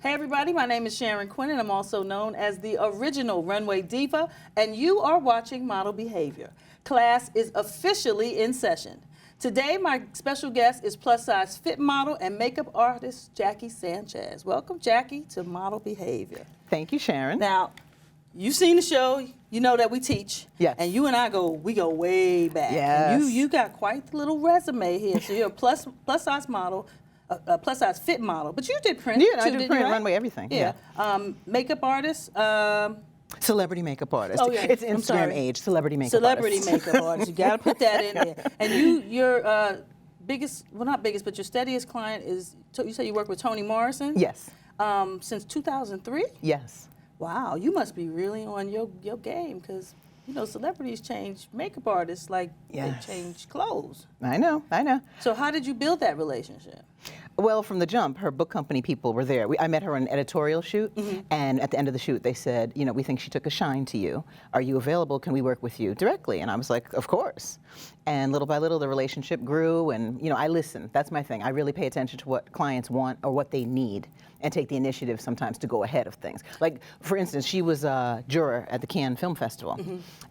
Hey everybody, my name is Sharon Quinn and I'm also known as the original runway diva, and you are watching Model Behavior. Class is officially in session. Today my special guest is plus size fit model and makeup artist JackieSanchez. Welcome Jackie to Model Behavior. Thank you, Sharon. Now, you've seen the show, you know that we teach. Yes. And you and I we go way back. Yes. And you got quite the little resume here. So you're a plus size model. A plus size fit model, but you did print. Yeah, I too, did print, right? runway, everything. Yeah. Makeup artist. Celebrity makeup artist. Oh yeah. It's Instagram age. Celebrity makeup artist. Makeup artist. You got to put that in there. And your biggest, well not biggest, but your steadiest client is. You say you work with Toni Morrison. Yes. Since 2003. Yes. Wow, you must be really on your game because. You know, celebrities change makeup artists like Yes. they change clothes. I know. So how did you build that relationship? Well, from the jump, her book company people were there. I met her on an editorial shoot, and at the end of the shoot, they said, you know, we think she took a shine to you. Are you available? Can we work with you directly? And I was like, of course. And little by little, the relationship grew, and you know, I listen. That's my thing. I really pay attention to what clients want or what they need, and take the initiative sometimes to go ahead of things. Like, for instance, she was a juror at the Cannes Film Festival,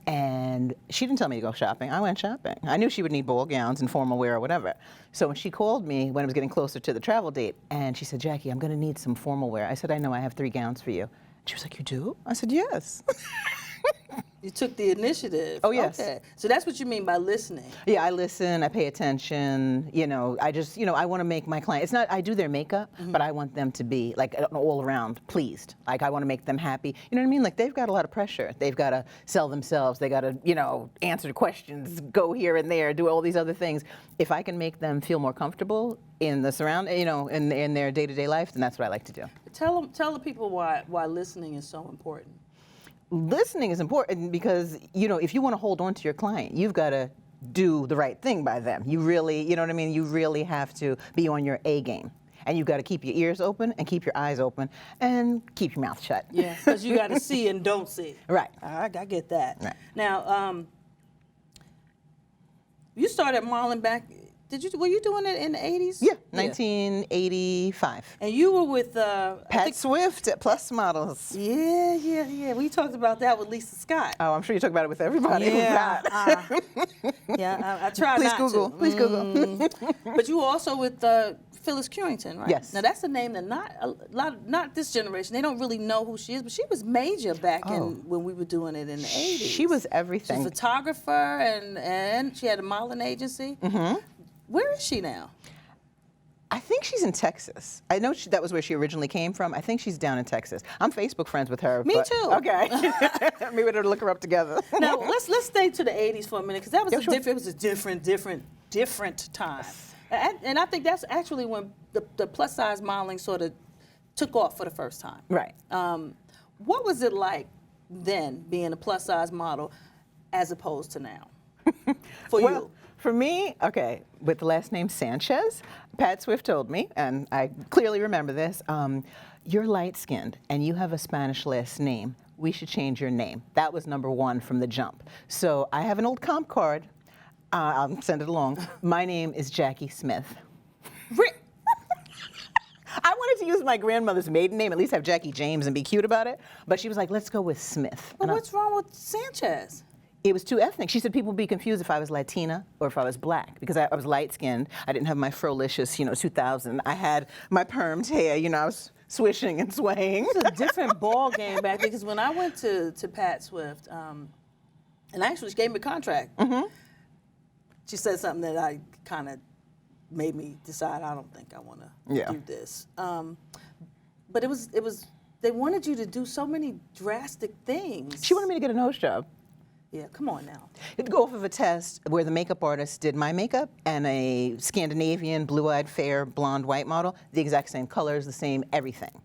and she didn't tell me to go shopping. I went shopping. I knew she would need ball gowns and formal wear or whatever. So when she called me when it was getting closer to the travel date, and she said, Jackie, I'm going to need some formal wear. I said, I know, I have 3 gowns for you. She was like, you do? I said, yes. You took the initiative. Oh, yes. Okay. So that's what you mean by listening. Yeah, I listen, I pay attention, you know, I just, you know, I want to make my client, it's not, I do their makeup, but I want them to be, like, all around pleased. Like, I want to make them happy. You know what I mean? Like, they've got a lot of pressure. They've got to sell themselves. They got to, you know, answer questions, go here and there, do all these other things. If I can make them feel more comfortable in the surround, you know, in their day-to-day life, then that's what I like to do. Tell the people why listening is so important. Listening is important because, you know, if you want to hold on to your client, you've got to do the right thing by them. You really, you know what I mean? You really have to be on your A game. And you've got to keep your ears open and keep your eyes open and keep your mouth shut. Yeah, because you got to see and don't see. Right. I get that. Right. Now, you started modeling back. Were you doing it in the 80s? Yeah, 1985. And you were with Pat Swift at Plus Models. Yeah. We talked about that with Lisa Scott. Oh, I'm sure you talk about it with everybody. Yeah. I tried Please not Google. to. Please Google. But you were also with Phyllis Currington, right? Yes. Now that's a name that not this generation. They don't really know who she is, but she was major back when we were doing it in the 80s. She was everything. She's a photographer and she had a modeling agency. Where is she now? I think she's in Texas. I know that was where she originally came from. I think she's down in Texas. I'm Facebook friends with her. Me too. Okay. Maybe we'll look her up together. Now let's stay to the 80s for a minute because that was it was a different time. And I think that's actually when the plus size modeling sort of took off for the first time. Right. What was it like then being a plus size model as opposed to now for you? For me, okay, with the last name Sanchez, Pat Swift told me, and I clearly remember this, you're light-skinned and you have a Spanish last name. We should change your name. That was #1 from the jump. So I have an old comp card. I'll send it along. My name is Jackie Smith. I wanted to use my grandmother's maiden name, at least have Jackie James and be cute about it. But she was like, let's go with Smith. Well, what's wrong with Sanchez? It was too ethnic. She said people would be confused if I was Latina or if I was black because I was light-skinned. I didn't have my frolicious, 2000. I had my permed hair, I was swishing and swaying. It was a different ball game back then because when I went to Pat Swift, and actually she gave me a contract. She said something that I kind of made me decide I don't think I want to do this. But it was they wanted you to do so many drastic things. She wanted me to get a nose job. Yeah, come on now. It'd go off of a test where the makeup artist did my makeup and a Scandinavian, blue-eyed, fair, blonde, white model, the exact same colors, the same everything.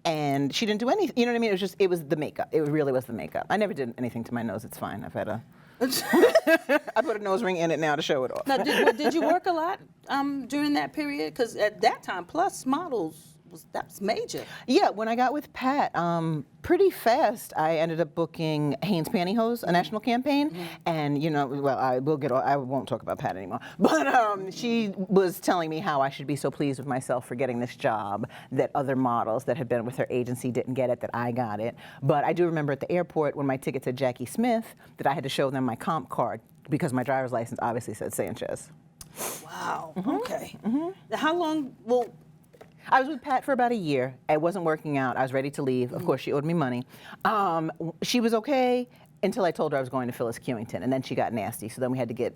and she didn't do anything. You know what I mean? It was the makeup. It really was the makeup. I never did anything to my nose. It's fine. I've had a. I put a nose ring in it now to show it off. Now, did you work a lot during that period? Because at that time, Plus Models that was major. Yeah, when I got with Pat, pretty fast, I ended up booking Hanes Pantyhose, a national campaign, and I won't talk about Pat anymore. But she was telling me how I should be so pleased with myself for getting this job, that other models that had been with her agency didn't get it, that I got it. But I do remember at the airport when my ticket said Jackie Smith, that I had to show them my comp card because my driver's license obviously said Sanchez. Wow. Okay. How long? Well. I was with Pat for about a year. It wasn't working out. I was ready to leave. Of course, she owed me money. She was okay until I told her I was going to Phyllis Kewington, and then she got nasty. So then we had to get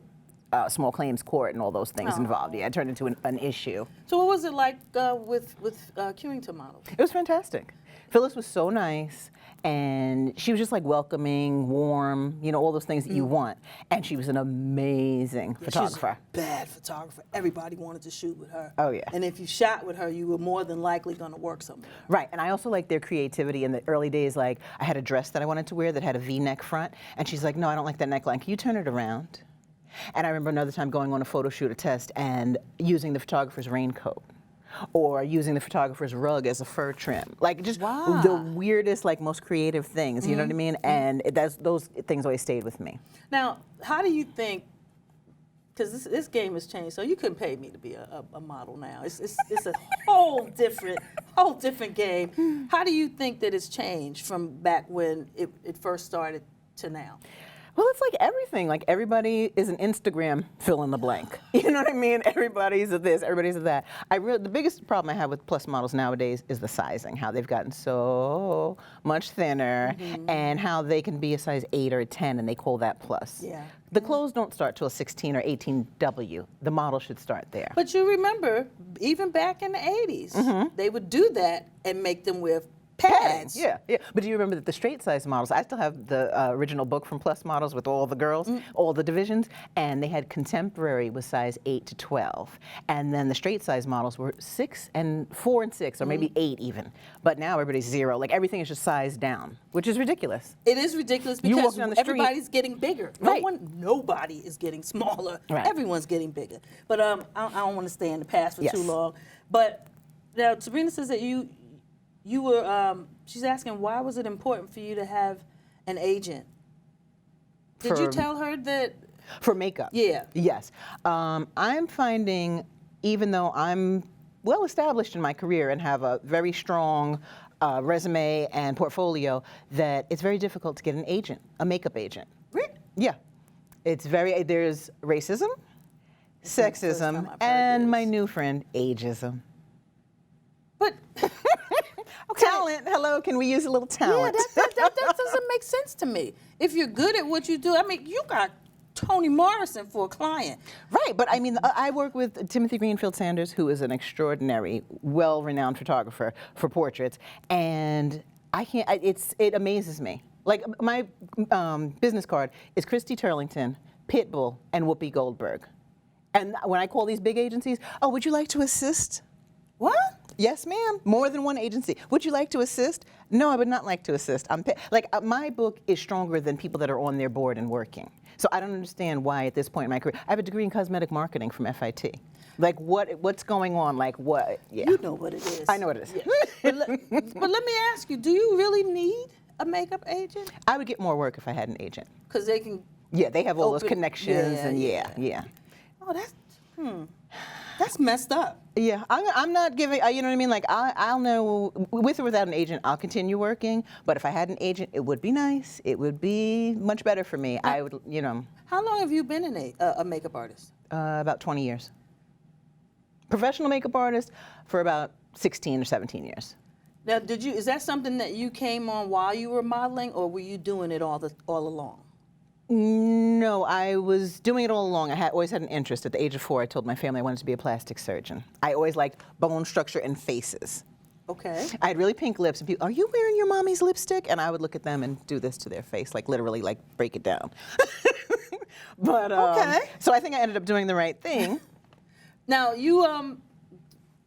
small claims court and all those things involved. Yeah, it turned into an issue. So what was it like with Kewington Models? It was fantastic. Phyllis was so nice, and she was just like welcoming, warm, all those things that you want. And she was an amazing photographer. She was a bad photographer. Everybody wanted to shoot with her. Oh, yeah. And if you shot with her, you were more than likely going to work somewhere. Right, and I also like their creativity in the early days. Like, I had a dress that I wanted to wear that had a V-neck front, and she's like, no, I don't like that neckline. Can you turn it around? And I remember another time going on a photo shoot, a test, and using the photographer's raincoat, or using the photographer's rug as a fur trim. Like, just the weirdest, like, most creative things, you know what I mean? And those things always stayed with me. Now, how do you think, because this game has changed, so you couldn't pay me to be a model now. It's a whole different game. How do you think that it's changed from back when it first started to now? Well, it's like everything. Like, everybody is an Instagram fill in the blank. You know what I mean? Everybody's a this, everybody's a that. The biggest problem I have with Plus models nowadays is the sizing, how they've gotten so much thinner, and how they can be a size 8 or a 10, and they call that Plus. Yeah. The clothes don't start till a 16 or 18W. The model should start there. But you remember, even back in the 80s, they would do that and make them wear pads. Yeah. But do you remember that the straight size models, I still have the original book from Plus Models with all the girls, all the divisions, and they had contemporary was size 8 to 12. And then the straight size models were 6 and 4 and 6, or maybe 8 even. But now everybody's 0. Like, everything is just sized down, which is ridiculous. It is ridiculous because everybody's getting bigger. Right. Nobody is getting smaller. Right. Everyone's getting bigger. But I don't want to stay in the past for too long. But now Sabrina says that you were, she's asking, why was it important for you to have an agent? Did you tell her that? For makeup? Yeah. Yes. I'm finding, even though I'm well established in my career and have a very strong resume and portfolio, that it's very difficult to get an agent, a makeup agent. Really? Yeah. There's racism, sexism, and my new friend, ageism. But talent. Hello, can we use a little talent? Yeah, that doesn't make sense to me. If you're good at what you do, I mean, you got Toni Morrison for a client. Right, but I mean, I work with Timothy Greenfield Sanders, who is an extraordinary, well-renowned photographer for portraits, and I can't. It amazes me. Like, my business card is Christy Turlington, Pitbull, and Whoopi Goldberg. And when I call these big agencies, oh, would you like to assist? What? Yes, ma'am. More than one agency. Would you like to assist? No, I would not like to assist. My book is stronger than people that are on their board and working. So I don't understand why at this point in my career. I have a degree in cosmetic marketing from FIT. Like, what's going on? Like, what? Yeah. You know what it is. I know what it is. Yeah. But let me ask you, do you really need a makeup agent? I would get more work if I had an agent. Because they can. Yeah, they have all those connections and yeah. Oh, that's messed up. Yeah, I'm not giving, you know what I mean? Like, I'll know, with or without an agent, I'll continue working. But if I had an agent, it would be nice. It would be much better for me. I would, How long have you been a makeup artist? About 20 years. Professional makeup artist for about 16 or 17 years. Now, is that something that you came on while you were modeling, or were you doing it all along? No, I was doing it all along. I always had an interest. At the age of 4, I told my family I wanted to be a plastic surgeon. I always liked bone structure and faces. Okay. I had really pink lips, and people, are you wearing your mommy's lipstick? And I would look at them and do this to their face, like literally, like break it down. But okay. So I think I ended up doing the right thing. Now, you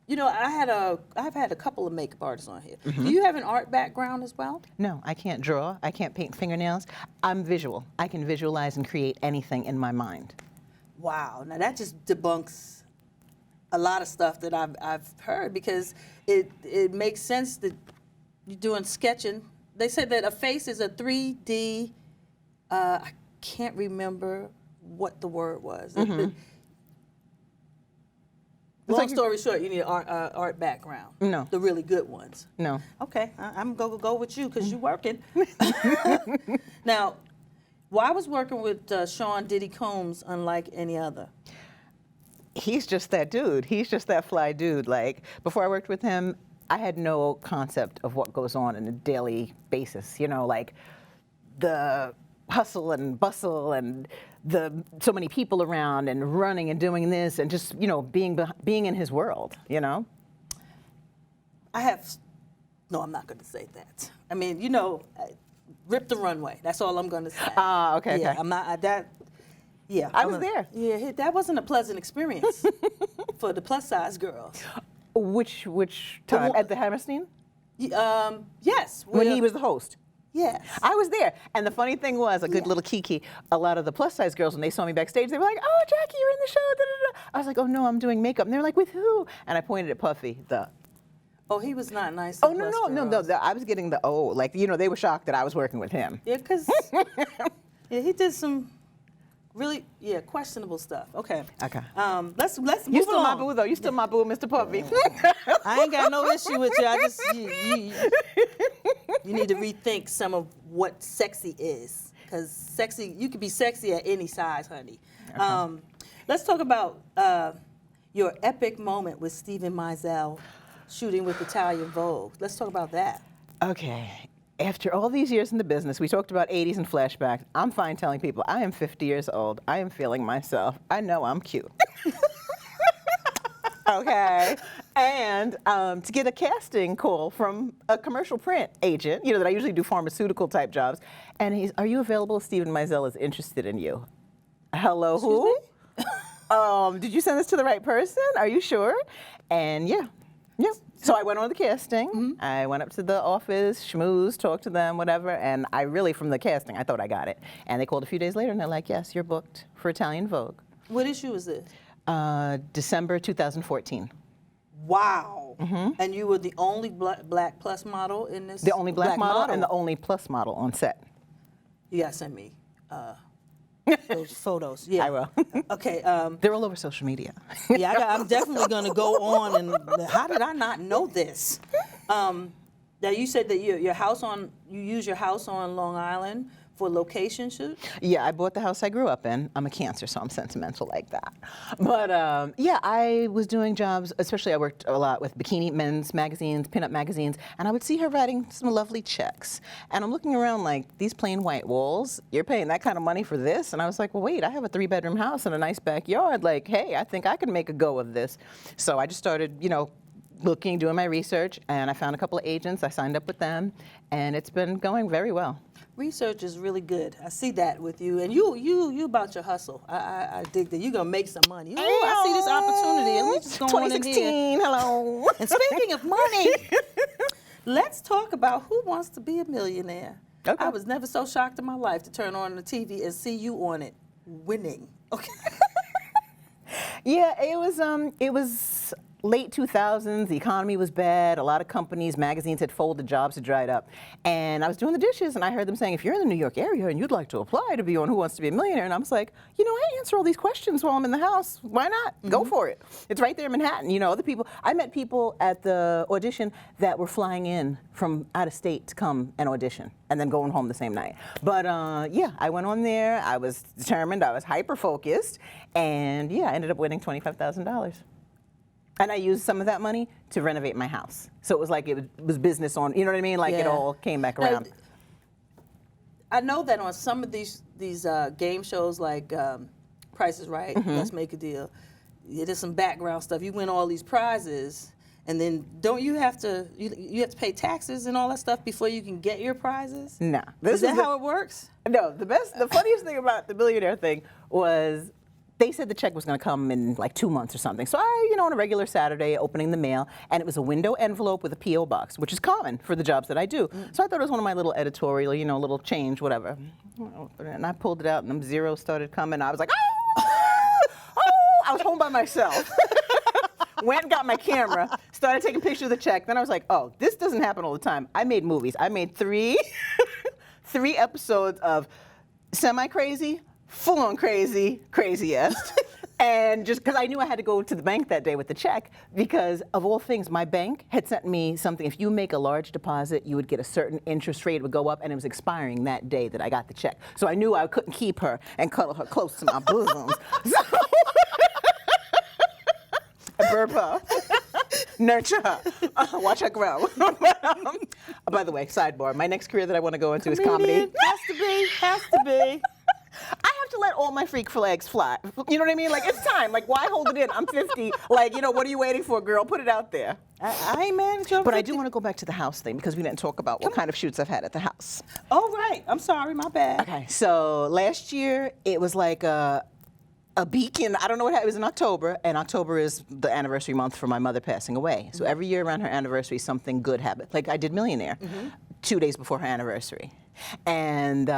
You know, I've had a couple of makeup artists on here. Do you have an art background as well? No, I can't draw. I can't paint fingernails. I'm visual. I can visualize and create anything in my mind. Wow. Now that just debunks a lot of stuff that I've heard, because it makes sense that you're doing sketching. They said that a face is a 3D. I can't remember what the word was. Long story short, you need an art background. No. The really good ones. No. Okay, I'm going to go with you because you're working. Now, why was working with Sean Diddy Combs unlike any other? He's just that dude. He's just that fly dude. Like, before I worked with him, I had no concept of what goes on a daily basis. You know, like the hustle and bustle and so many people around and running and doing this and just, you know, being in his world, you know? No, I'm not going to say that. I mean, you know, rip the runway. That's all I'm going to say. Okay, yeah, okay. I'm not, I was there. Yeah, that wasn't a pleasant experience for the plus size girls. Which time? At the Hammerstein? Yes. When he was the host? Yes. I was there. And the funny thing was, a good little kiki, a lot of the plus size girls, when they saw me backstage, they were like, "Oh, Jackie, you're in the show." Da, da, da. I was like, "Oh, no, I'm doing makeup." And they're like, "With who?" And I pointed at Puffy, Oh, he was not nice. Oh, no. I was getting the like, you know, they were shocked that I was working with him. Yeah, because he did some really, questionable stuff. Okay. Okay. Let's move You still my along. boo, though. You still my boo, Mr. Puffy. I ain't got no issue with you. I just you need to rethink some of what sexy is, because you can be sexy at any size, honey. Okay. Let's talk about your epic moment with Steven Meisel shooting with Italian Vogue. Let's talk about that. Okay. After all these years in the business, we talked about 80s and flashbacks. I'm fine telling people I am 50 years old. I am feeling myself. I know I'm cute. Okay. And to get a casting call from a commercial print agent, you know, that I usually do pharmaceutical type jobs. And are you available? Steven Meisel is interested in you. Hello, who? Did you send this to the right person? Are you sure? And yeah. So I went on the casting. Mm-hmm. I went up to the office, schmoozed, talked to them, whatever. And I really, from the casting, I thought I got it. And they called a few days later and they're like, "Yes, you're booked for Italian Vogue." What issue was this? December 2014. Wow. Mm-hmm. And you were the only black plus model in this? The only black model and the only plus model on set. You gotta send me those photos. Yeah, I will. Okay. They're all over social media. Yeah, I'm definitely gonna go on and how did I not know this? Now you said that you use your house on Long Island for location shoot? Yeah, I bought the house I grew up in. I'm a Cancer, so I'm sentimental like that. But yeah, I was doing jobs, especially I worked a lot with bikini men's magazines, pinup magazines, and I would see her writing some lovely checks. And I'm looking around like, these plain white walls, you're paying that kind of money for this? And I was like, well, wait, I have a 3-bedroom house and a nice backyard. Like, hey, I think I can make a go of this. So I just started, you know, looking, doing my research, and I found a couple of agents. I signed up with them, and it's been going very well. Research is really good. I see that with you, and you about your hustle. I dig that you're gonna make some money. Ooh, I see this opportunity. Let me just go on in here. 2016, hello. And speaking of money, let's talk about Who Wants to Be a Millionaire. Okay. I was never so shocked in my life to turn on the TV and see you on it, winning. Okay. Yeah, it was late 2000s, the economy was bad, a lot of companies, magazines had folded, jobs had dried up. And I was doing the dishes and I heard them saying, if you're in the New York area and you'd like to apply to be on Who Wants to Be a Millionaire, and I was like, you know, I answer all these questions while I'm in the house. Why not? Mm-hmm. Go for it. It's right there in Manhattan. You know, other people, I met people at the audition that were flying in from out of state to come and audition and then going home the same night. But yeah, I went on there, I was determined, I was hyper-focused, and yeah, I ended up winning $25,000. And I used some of that money to renovate my house. So it was like it was business on, you know what I mean? Like it all came back around. I know that on some of these game shows like Price is Right, mm-hmm. Let's Make a Deal, there's some background stuff. You win all these prizes, and then don't you have to pay taxes and all that stuff before you can get your prizes? No. Is that how it works? No, the funniest thing about the millionaire thing was they said the check was going to come in like 2 months or something. So I, on a regular Saturday, opening the mail, and it was a window envelope with a P.O. box, which is common for the jobs that I do. So I thought it was one of my little editorial, little change, whatever. And I pulled it out, and the zeros started coming. I was like, I was home by myself. Went and got my camera, started taking pictures of the check. Then I was like, oh, this doesn't happen all the time. I made movies. I made three episodes of semi-crazy, full-on crazy, craziest. And just because I knew I had to go to the bank that day with the check, because of all things, my bank had sent me something. If you make a large deposit, you would get a certain interest rate, it would go up, and it was expiring that day that I got the check. So I knew I couldn't keep her and cuddle her close to my bosom. Burp her, nurture her, watch her grow. By the way, sidebar, my next career that I want to go into is comedy. Has to be. I have to let all my freak flags fly. You know what I mean? Like, it's time. Like, why hold it in? I'm 50. Like, what are you waiting for, girl? Put it out there. I ain't mad at you. But I do want to go back to the house thing because we didn't talk about what kind of shoots I've had at the house. Oh, right. I'm sorry. My bad. Okay. So last year, it was like a beacon. I don't know what happened. It was in October, and October is the anniversary month for my mother passing away. So every year around her anniversary, something good happened. Like I did Millionaire 2 days before her anniversary. And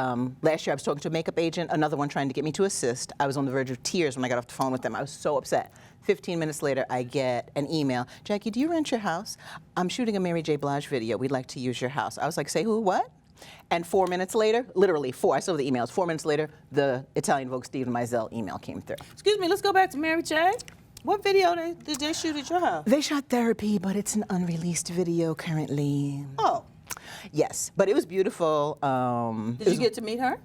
last year I was talking to a makeup agent, another one trying to get me to assist. I was on the verge of tears when I got off the phone with them. I was so upset. 15 minutes later, I get an email. Jackie, do you rent your house? I'm shooting a Mary J. Blige video. We'd like to use your house. I was like, say who, what? And 4 minutes later, literally 4, I saw the emails, 4 minutes later, the Italian Vogue Stephen Meisel email came through. Excuse me, let's go back to Mary J. What video did they shoot at your house? They shot Therapy, but it's an unreleased video currently. Oh. Yes, but it was beautiful. Did you get to meet her?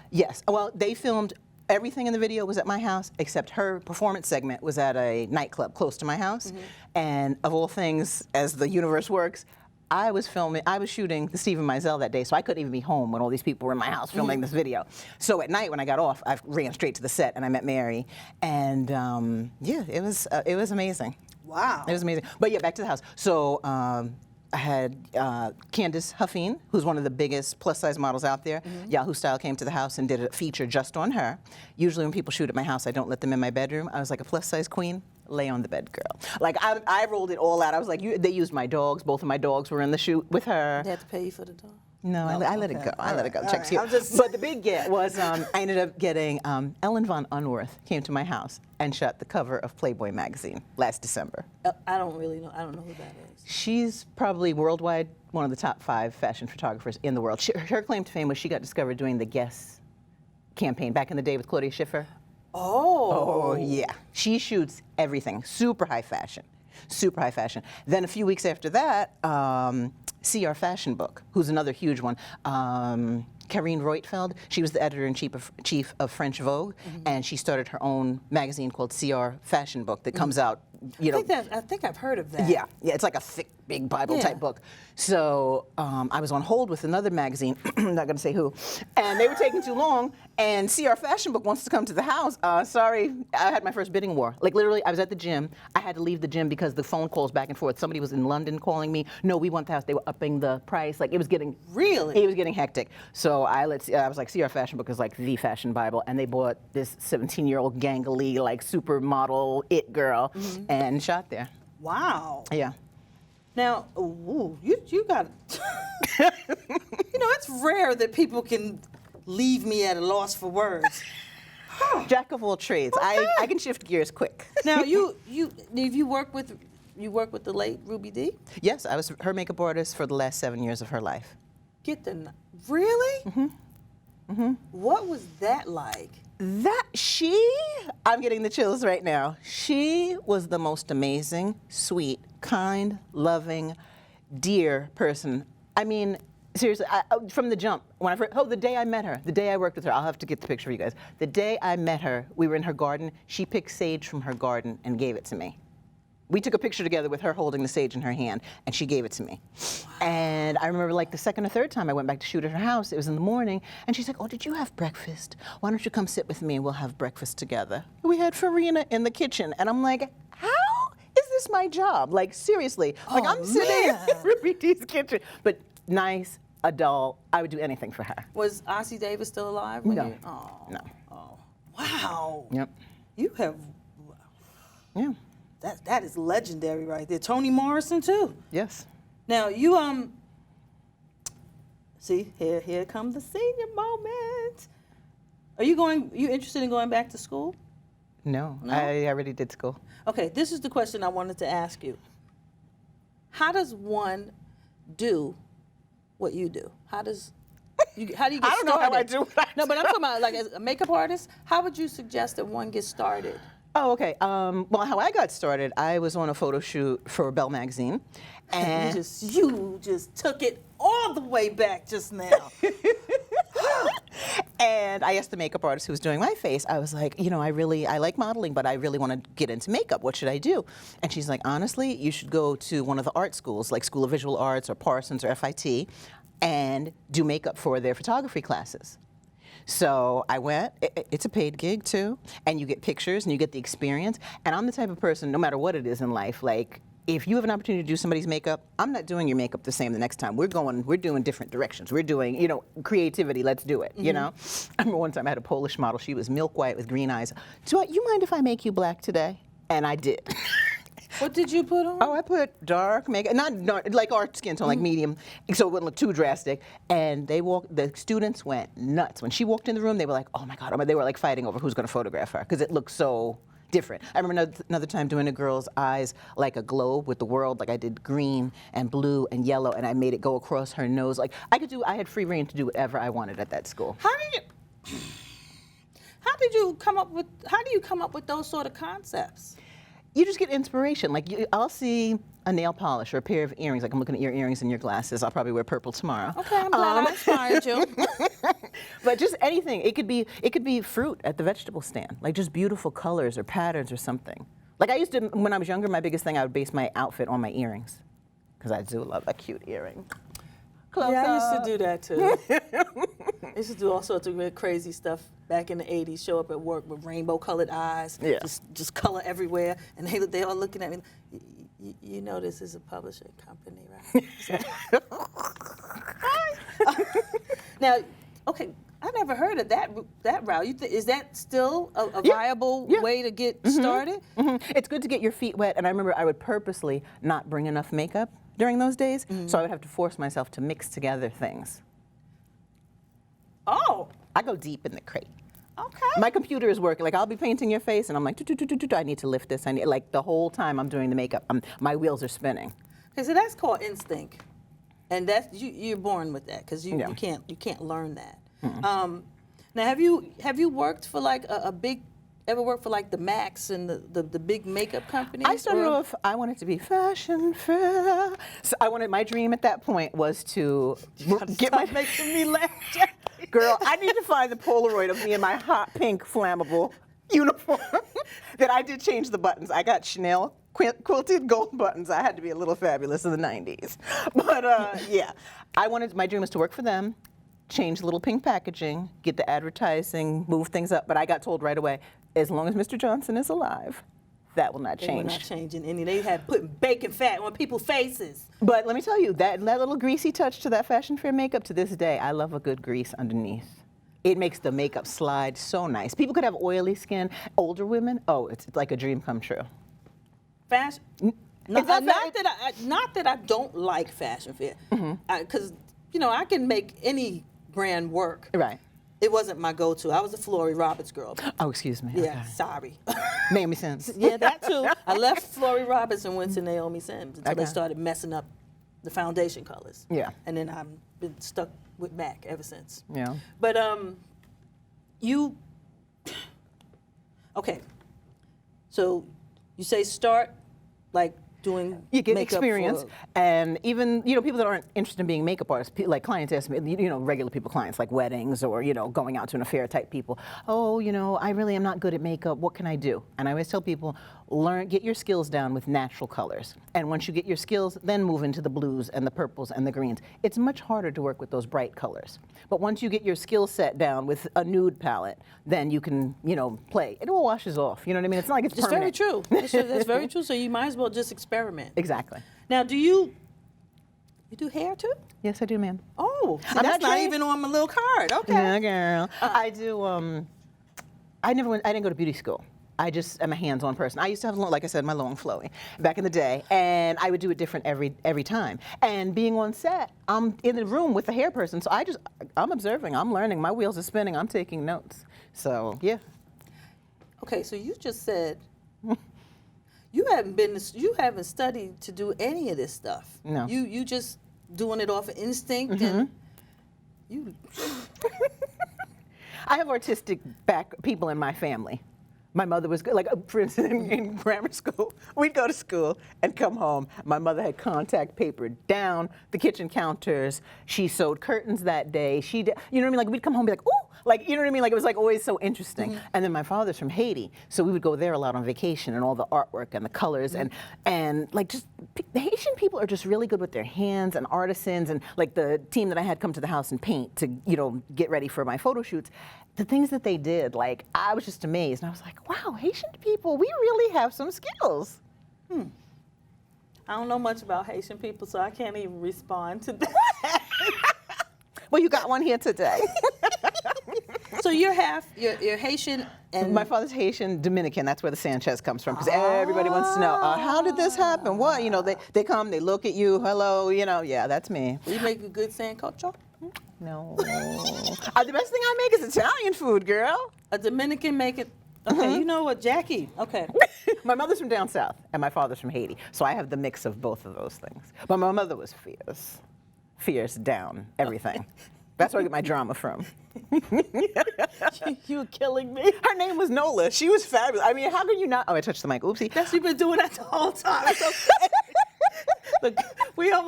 Yes. Well, they filmed everything in the video was at my house, except her performance segment was at a nightclub close to my house. And of all things, as the universe works, I was shooting the Stephen Meisel that day, so I couldn't even be home when all these people were in my house filming this video. So at night when I got off, I ran straight to the set and I met Mary. And yeah, it was amazing. Wow. It was amazing. But yeah, back to the house. So I had Candace Huffine, who's one of the biggest plus-size models out there. Yahoo Style came to the house and did a feature just on her. Usually when people shoot at my house, I don't let them in my bedroom. I was like a plus-size queen. Lay on the bed, girl. Like, I rolled it all out. I was like, they used my dogs. Both of my dogs were in the shoot with her. They had to pay you for the dog? No, I let it go. I let it go. Checks right. you. But the big get was I ended up getting Ellen von Unworth came to my house and shot the cover of Playboy magazine last December. I don't really know. I don't know who that is. She's probably worldwide one of the top 5 fashion photographers in the world. Her claim to fame was she got discovered doing the Guess campaign back in the day with Claudia Schiffer. Oh. Oh, yeah. She shoots everything. Super high fashion. Super high fashion. Then a few weeks after that, CR Fashion Book, who's another huge one. Karine Reutfeld, she was the editor-in-chief of French Vogue, and she started her own magazine called CR Fashion Book that comes out, I think I've heard of that. Yeah, it's like a thick, big Bible-type book. So I was on hold with another magazine, I'm not going to say who, and they were taking too long, and CR Fashion Book wants to come to the house. Sorry, I had my first bidding war. Like, literally, I was at the gym. I had to leave the gym because the phone calls back and forth. Somebody was in London calling me. No, we want the house. They were upping the price. Like, it was getting... Really? It was getting hectic. So I was like, CR Fashion Book is like the fashion Bible, and they bought this 17-year-old gangly, like, supermodel it girl, and shot there. Wow. Yeah. Now, you got... it's rare that people can leave me at a loss for words. Jack of all trades. Okay. I can shift gears quick. Now, you work with the late Ruby Dee? Yes, I was her makeup artist for the last 7 years of her life. Really? What was that like? I'm getting the chills right now. She was the most amazing, sweet, kind, loving, dear person. I mean, seriously, from the jump, when the day I met her, the day I worked with her, I'll have to get the picture for you guys. The day I met her, we were in her garden. She picked sage from her garden and gave it to me. We took a picture together with her holding the sage in her hand, and she gave it to me. Wow. And I remember like the second or third time I went back to shoot at her house, it was in the morning, and she's like, oh, did you have breakfast? Why don't you come sit with me and we'll have breakfast together? We had farina in the kitchen, and I'm like, how is this my job? Like, seriously. Like, I'm sitting in Ruby Dee's kitchen. But nice, adult, I would do anything for her. Was Ossie Davis still alive? No. Oh. No. Oh. Wow. Yep. You have, Yeah. that is legendary right there. Toni Morrison too. Yes. Now you see here comes the senior moment. Are you interested in going back to school? No, No? I already did school. Okay, this is the question I wanted to ask you. How does one do what you do? How do you get started? I don't know how I do what I No, but I'm talking about like as a makeup artist. How would you suggest that one gets started? Oh, okay. Well, how I got started, I was on a photo shoot for Belle magazine, and You just took it all the way back just now. and I asked the makeup artist who was doing my face. I was like, I like modeling, but I really want to get into makeup. What should I do? And she's like, honestly, you should go to one of the art schools, like School of Visual Arts or Parsons or FIT, and do makeup for their photography classes. So I went. It's a paid gig too, and you get pictures and you get the experience. And I'm the type of person, no matter what it is in life, like if you have an opportunity to do somebody's makeup, I'm not doing your makeup the same the next time. We're doing different directions. We're doing, creativity. Let's do it. I remember one time I had a Polish model. She was milk white with green eyes. You mind if I make you black today? And I did. What did you put on? Oh, I put dark makeup, not dark, like our skin tone, like medium, so it wouldn't look too drastic. And the students went nuts. When she walked in the room, they were like, oh my God, they were like fighting over who's gonna photograph her, because it looked so different. I remember another time doing a girl's eyes like a globe with the world, like I did green and blue and yellow, and I made it go across her nose. Like I had free reign to do whatever I wanted at that school. How do you come up with those sort of concepts? You just get inspiration. Like I'll see a nail polish or a pair of earrings. Like I'm looking at your earrings and your glasses. I'll probably wear purple tomorrow. Okay, I'm glad I inspired you. But just anything. It could be fruit at the vegetable stand. Like just beautiful colors or patterns or something. Like I used to, when I was younger, my biggest thing, I would base my outfit on my earrings, because I do love a cute earring. Close Yeah, I used up. to do that too. I used to do all sorts of weird, crazy stuff back in the 80s, show up at work with rainbow-colored eyes, Yeah. just color everywhere, and they all looking at me. You know this is a publishing company, right? Now, okay, I never heard of that route. Is that still a viable way to get started? It's good to get your feet wet, and I remember I would purposely not bring enough makeup during those days, so I would have to force myself to mix together things. Oh, I go deep in the crate. okay. My computer is working. Like I'll be painting your face, and I'm like, I need to lift this. I need, like the whole time I'm doing the makeup, my wheels are spinning. Okay, so that's called instinct, and that's you're born with that, because you can't learn that. Now, have you worked for like ever worked for like the Max and the big makeup companies? I started off, I wanted to be fashion fair. So my dream at that point was to get my, making me laugh, Jackie. girl, I need to find the Polaroid of me in my hot pink flammable uniform that I did change the buttons. I got Chanel quilted gold buttons. I had to be a little fabulous in the 90s. But yeah, my dream was to work for them, change the little pink packaging, get the advertising, move things up. But I got told right away, as long as Mr. Johnson is alive, that will not change. They were not changing any. They had putting bacon fat on people's faces. But let me tell you, that little greasy touch to that fashion fair makeup, to this day, I love a good grease underneath. It makes the makeup slide so nice. People could have oily skin. Older women, it's like a dream come true. Fashion. Not that I don't like fashion fair, because I can make any brand work. Right. It wasn't my go-to. I was a Flory Roberts girl. Oh, excuse me. Yeah, Okay. sorry. Naomi Sims. Yeah, that too. I left Flory Roberts and went to Naomi Sims until they started messing up the foundation colors. Yeah. And then I've been stuck with MAC ever since. Yeah. But okay. So you say start like doing You get makeup experience, and even people that aren't interested in being makeup artists, like clients ask me, regular people, clients like weddings or going out to an affair type people. Oh, I really am not good at makeup. What can I do? And I always tell people, get your skills down with natural colors, and once you get your skills, then move into the blues and the purples and the greens. It's much harder to work with those bright colors, but once you get your skill set down with a nude palette, then you can play. It all washes off. You know what I mean? It's not like it's permanent. Very true. That's very true. So you might as well just experiment. Exactly. Now, do you do hair too? Yes, I do, ma'am. Oh, see, I'm that's not not trained. even on my little card. Okay. Yeah, girl. I do. I didn't go to beauty school. I just am a hands-on person. I used to have, like I said, my long flowy back in the day, and I would do it different every time. And being on set, I'm in the room with the hair person, so I'm observing, I'm learning, my wheels are spinning, I'm taking notes. So yeah. Okay, so you just said you haven't studied to do any of this stuff. No. You just doing it off of instinct and you. I have artistic people in my family. My mother was good. Like, for instance, in grammar school, we'd go to school and come home. My mother had contact paper down the kitchen counters. She sewed curtains that day. You know what I mean? Like, we'd come home and be like, ooh! Like, you know what I mean? Like, it was like always so interesting. And then my father's from Haiti, so we would go there a lot on vacation, and all the artwork and the colors and like just the Haitian people are just really good with their hands and artisans, and like the team that I had come to the house and paint to, you know, get ready for my photo shoots. The things that they did, like, I was just amazed. And I was like, wow, Haitian people, we really have some skills. I don't know much about Haitian people, so I can't even respond to that. Well, you got one here today. So you're Haitian and My father's Haitian Dominican. That's where the Sanchez comes from, because everybody wants to know, how did this happen? What? You know, they come, they look at you, hello, you know, yeah, that's me. You make a good sancocho? No. The best thing I make is Italian food, girl. A Dominican make it. Okay, you know what, Jackie? Okay. My mother's from down south, and my father's from Haiti, so I have the mix of both of those things. But my mother was fierce. Fierce down everything. That's where I get my drama from. You're killing me. Her name was Nola. She was fabulous. I mean, how can you not? Oh, I touched the mic. Oopsie. That's you've been doing that the whole time. So, look, we got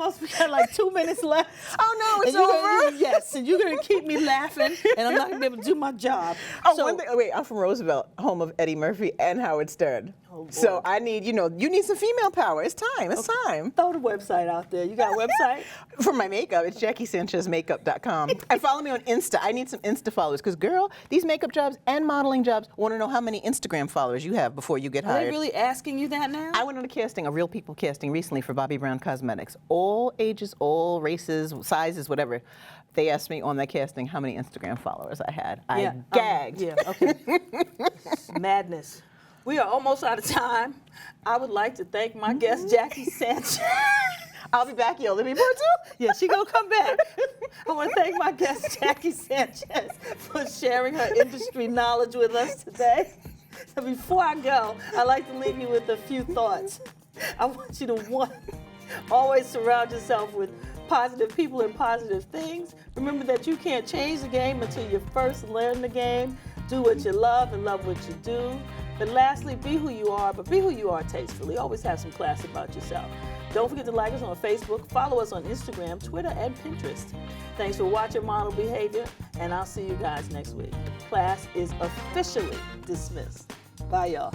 like 2 minutes left. Oh no, it's and over. Yes, and you're gonna keep me laughing, and I'm not gonna be able to do my job. Oh, So- one thing. Wait, I'm from Roosevelt, home of Eddie Murphy and Howard Stern. Oh, so Lord. I need, you need some female power. It's time. It's time. Throw the website out there. You got a website? For my makeup, it's JackieSanchezMakeup.com. And follow me on Insta. I need some Insta followers, because girl, these makeup jobs and modeling jobs want to know how many Instagram followers you have before you get Are hired. they really asking you that now? I went on a Real People casting recently for Bobbi Brown Cosmetics. All ages, all races, sizes, whatever. They asked me on that casting how many Instagram followers I had. I gagged. Yeah, okay. Madness. We are almost out of time. I would like to thank my guest, JackieSanchez. I'll be back, yo. Let me put too. Yeah, she gonna come back. I want to thank my guest, JackieSanchez, for sharing her industry knowledge with us today. So before I go, I'd like to leave you with a few thoughts. I want you to, always surround yourself with positive people and positive things. Remember that you can't change the game until you first learn the game. Do what you love and love what you do. But lastly, be who you are, but be who you are tastefully. Always have some class about yourself. Don't forget to like us on Facebook, follow us on Instagram, Twitter, and Pinterest. Thanks for watching Model Behavior, and I'll see you guys next week. Class is officially dismissed. Bye, y'all.